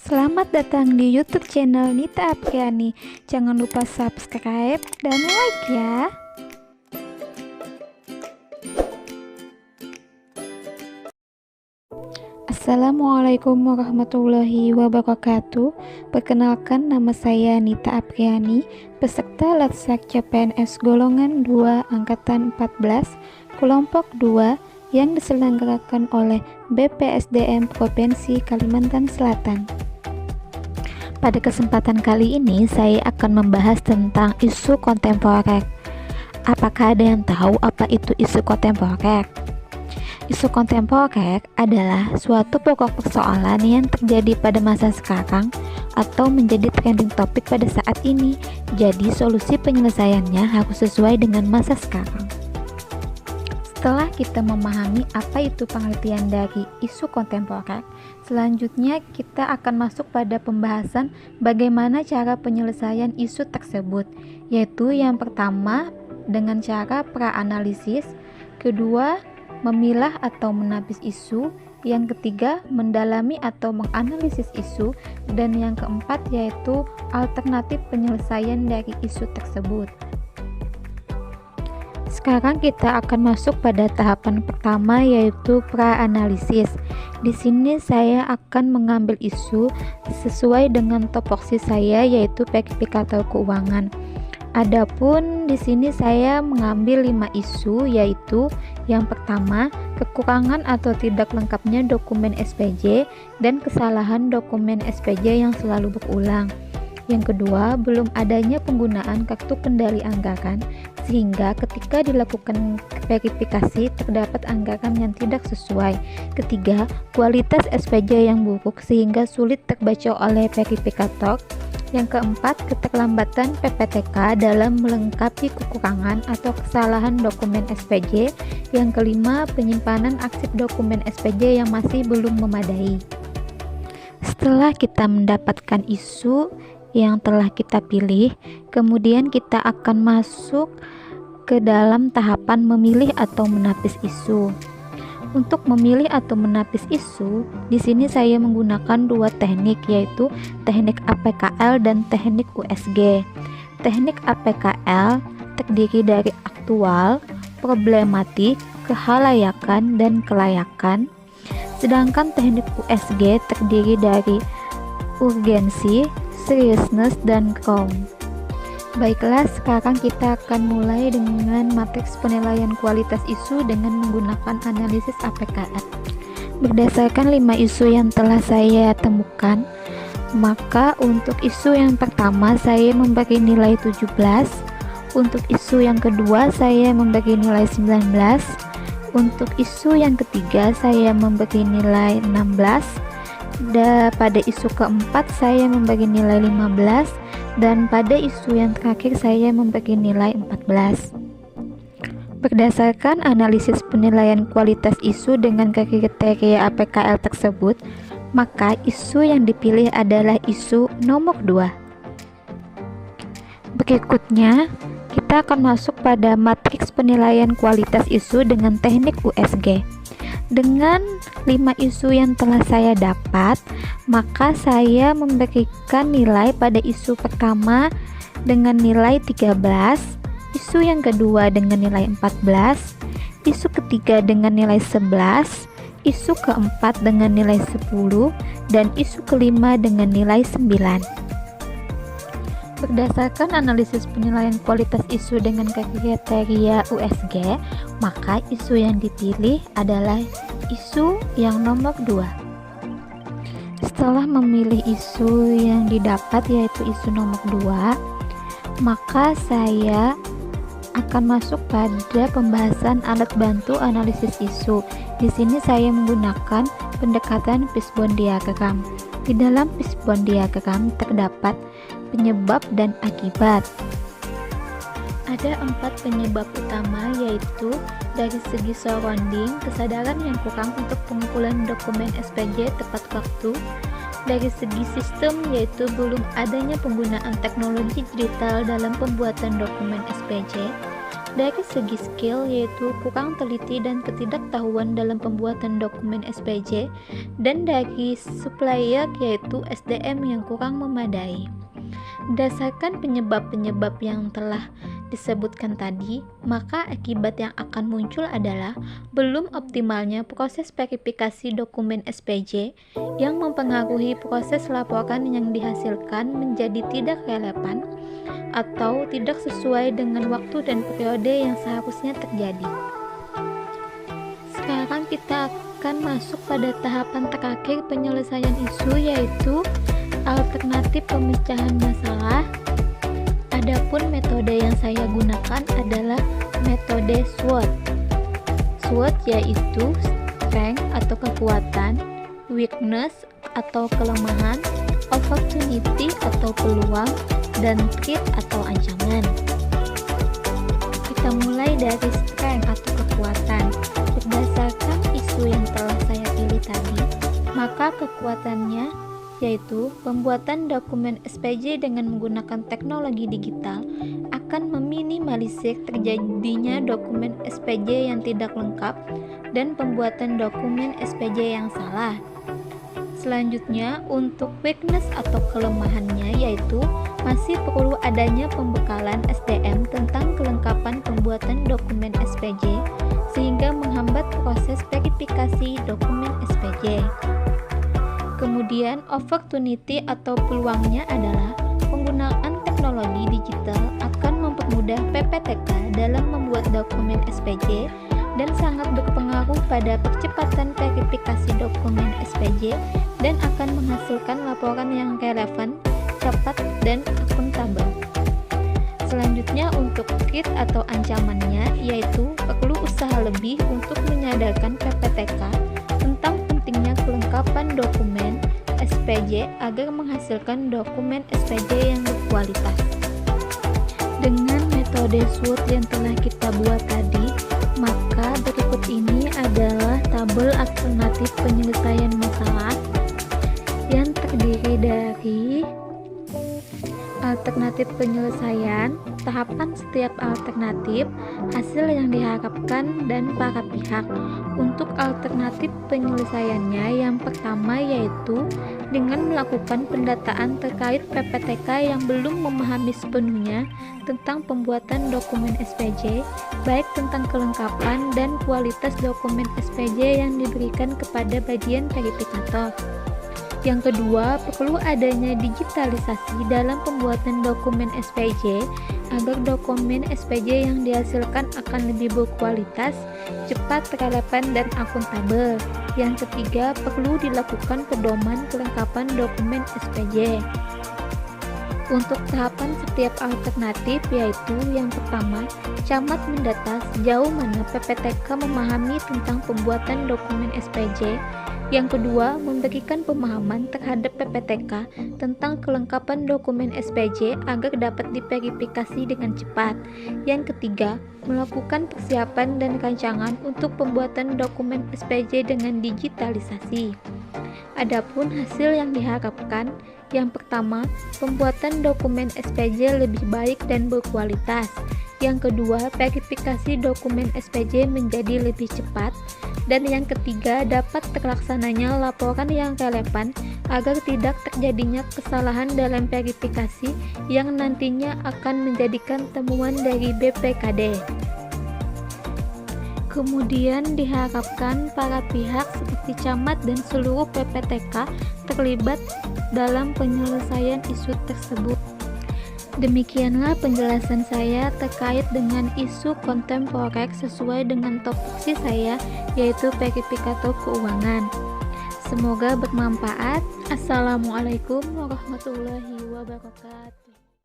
Selamat datang di YouTube channel Nita Apriani. Jangan lupa subscribe dan like ya. Assalamualaikum warahmatullahi wabarakatuh. Perkenalkan, nama saya Nita Apriani, peserta Latsak CPNS golongan 2 angkatan 14 kelompok 2 yang diselenggarakan oleh BPSDM Provinsi Kalimantan Selatan. Pada kesempatan kali ini saya akan membahas tentang isu kontemporer. Apakah ada yang tahu apa itu isu kontemporer? Isu kontemporer adalah suatu pokok persoalan yang terjadi pada masa sekarang atau menjadi trending topik pada saat ini. Jadi solusi penyelesaiannya harus sesuai dengan masa sekarang. Setelah kita memahami apa itu pengertian dari isu kontemporer, selanjutnya kita akan masuk pada pembahasan bagaimana cara penyelesaian isu tersebut, yaitu yang pertama dengan cara pra-analisis, kedua memilah atau menapis isu, yang ketiga mendalami atau menganalisis isu, dan yang keempat yaitu alternatif penyelesaian dari isu tersebut. Sekarang kita akan masuk pada tahapan pertama, yaitu pra-analisis. Di sini saya akan mengambil isu sesuai dengan topoksi saya, yaitu verifikator keuangan. Adapun di sini saya mengambil 5 isu, yaitu yang pertama, kekurangan atau tidak lengkapnya dokumen SPJ dan kesalahan dokumen SPJ yang selalu berulang. Yang kedua, belum adanya penggunaan kartu kendali anggaran sehingga ketika dilakukan verifikasi terdapat anggaran yang tidak sesuai. Ketiga, kualitas SPJ yang buruk sehingga sulit terbaca oleh verifikator. Yang keempat, keterlambatan PPTK dalam melengkapi kekurangan atau kesalahan dokumen SPJ. Yang kelima, penyimpanan arsip dokumen SPJ yang masih belum memadai. Setelah kita mendapatkan isu yang telah kita pilih, kemudian kita akan masuk ke dalam tahapan memilih atau menapis isu. Untuk memilih atau menapis isu, di sini saya menggunakan 2 teknik, yaitu teknik APKL dan teknik USG. Teknik APKL terdiri dari aktual, problematik, kehalayakan, dan kelayakan. Sedangkan teknik USG terdiri dari urgensi, seriousness, dan crown. Baiklah, sekarang kita akan mulai dengan matriks penilaian kualitas isu dengan menggunakan analisis APKL. Berdasarkan 5 isu yang telah saya temukan, maka untuk isu yang pertama saya memberi nilai 17, untuk isu yang kedua saya memberi nilai 19, untuk isu yang ketiga saya memberi nilai 16, dan pada isu keempat saya memberi nilai 15, dan pada isu yang terakhir saya memberi nilai 14. Berdasarkan analisis penilaian kualitas isu dengan kriteria APKL tersebut, maka isu yang dipilih adalah isu nomor 2. Berikutnya, kita akan masuk pada matriks penilaian kualitas isu dengan teknik USG. Dengan 5 isu yang telah saya dapat, maka saya memberikan nilai pada isu pertama dengan nilai 13, isu yang kedua dengan nilai 14, isu ketiga dengan nilai 11, isu keempat dengan nilai 10, dan isu kelima dengan nilai 9. Berdasarkan analisis penilaian kualitas isu dengan kriteria USG, maka isu yang dipilih adalah isu yang nomor 2. Setelah memilih isu yang didapat, yaitu isu nomor 2, maka saya akan masuk pada pembahasan alat bantu analisis isu. Di sini saya menggunakan pendekatan fishbone diagram. Di dalam fishbone diagram terdapat penyebab dan akibat. Ada 4 penyebab utama, yaitu dari segi surrounding, kesadaran yang kurang untuk pengumpulan dokumen SPJ tepat waktu. Dari segi sistem, yaitu belum adanya penggunaan teknologi digital dalam pembuatan dokumen SPJ. Dari segi skill, yaitu kurang teliti dan ketidaktahuan dalam pembuatan dokumen SPJ, dan dari supplier, yaitu SDM yang kurang memadai. Berdasarkan penyebab-penyebab yang telah disebutkan tadi, maka akibat yang akan muncul adalah belum optimalnya proses verifikasi dokumen SPJ yang mempengaruhi proses laporan yang dihasilkan menjadi tidak relevan atau tidak sesuai dengan waktu dan periode yang seharusnya terjadi. Sekarang kita akan masuk pada tahapan terakhir penyelesaian isu, yaitu alternatif pemecahan masalah. Adapun metode yang saya gunakan adalah metode SWOT. SWOT yaitu strength atau kekuatan, weakness atau kelemahan, opportunity atau peluang, dan threat atau ancaman. Kita mulai dari strength atau kekuatan. Berdasarkan isu yang telah saya pilih tadi, maka kekuatannya yaitu pembuatan dokumen SPJ dengan menggunakan teknologi digital akan meminimalisir terjadinya dokumen SPJ yang tidak lengkap dan pembuatan dokumen SPJ yang salah. Selanjutnya, untuk weakness atau kelemahannya yaitu masih perlu adanya pembekalan SDM tentang kelengkapan pembuatan dokumen SPJ sehingga menghambat proses verifikasi dokumen SPJ. Kemudian, opportunity atau peluangnya adalah penggunaan teknologi digital akan mempermudah PPTK dalam membuat dokumen SPJ dan sangat berpengaruh pada percepatan verifikasi dokumen SPJ dan akan menghasilkan laporan yang relevan, cepat, dan akuntabel. Selanjutnya, untuk threat atau ancamannya yaitu perlu usaha lebih untuk menyadarkan PPTK tentang pentingnya kelengkapan dokumen SPJ agar menghasilkan dokumen SPJ yang berkualitas. Dengan metode SWOT yang telah kita buat tadi, maka berikut ini adalah tabel alternatif penyelesaian masalah yang terdiri dari alternatif penyelesaian, tahapan setiap alternatif, hasil yang diharapkan, dan para pihak. Untuk alternatif penyelesaiannya, yang pertama yaitu dengan melakukan pendataan terkait PPTK yang belum memahami sepenuhnya tentang pembuatan dokumen SPJ, baik tentang kelengkapan dan kualitas dokumen SPJ yang diberikan kepada bagian verifikator. Yang kedua, perlu adanya digitalisasi dalam pembuatan dokumen SPJ agar dokumen SPJ yang dihasilkan akan lebih berkualitas, cepat, relevan, dan akuntabel. Yang ketiga, perlu dilakukan pedoman kelengkapan dokumen SPJ. Untuk tahapan setiap alternatif yaitu yang pertama, camat mendata sejauh mana PPTK memahami tentang pembuatan dokumen SPJ. Yang kedua, memberikan pemahaman terhadap PPTK tentang kelengkapan dokumen SPJ agar dapat diverifikasi dengan cepat. Yang ketiga, melakukan persiapan dan rancangan untuk pembuatan dokumen SPJ dengan digitalisasi. Adapun hasil yang diharapkan, yang pertama, pembuatan dokumen SPJ lebih baik dan berkualitas. Yang kedua, verifikasi dokumen SPJ menjadi lebih cepat. Dan yang ketiga, dapat terlaksananya laporan yang relevan agar tidak terjadinya kesalahan dalam verifikasi yang nantinya akan menjadikan temuan dari BPKD. Kemudian diharapkan para pihak seperti camat dan seluruh PPTK terlibat dalam penyelesaian isu tersebut. Demikianlah penjelasan saya terkait dengan isu kontemporer sesuai dengan topoksi saya, yaitu verifikator keuangan. Semoga bermanfaat. Assalamualaikum warahmatullahi wabarakatuh.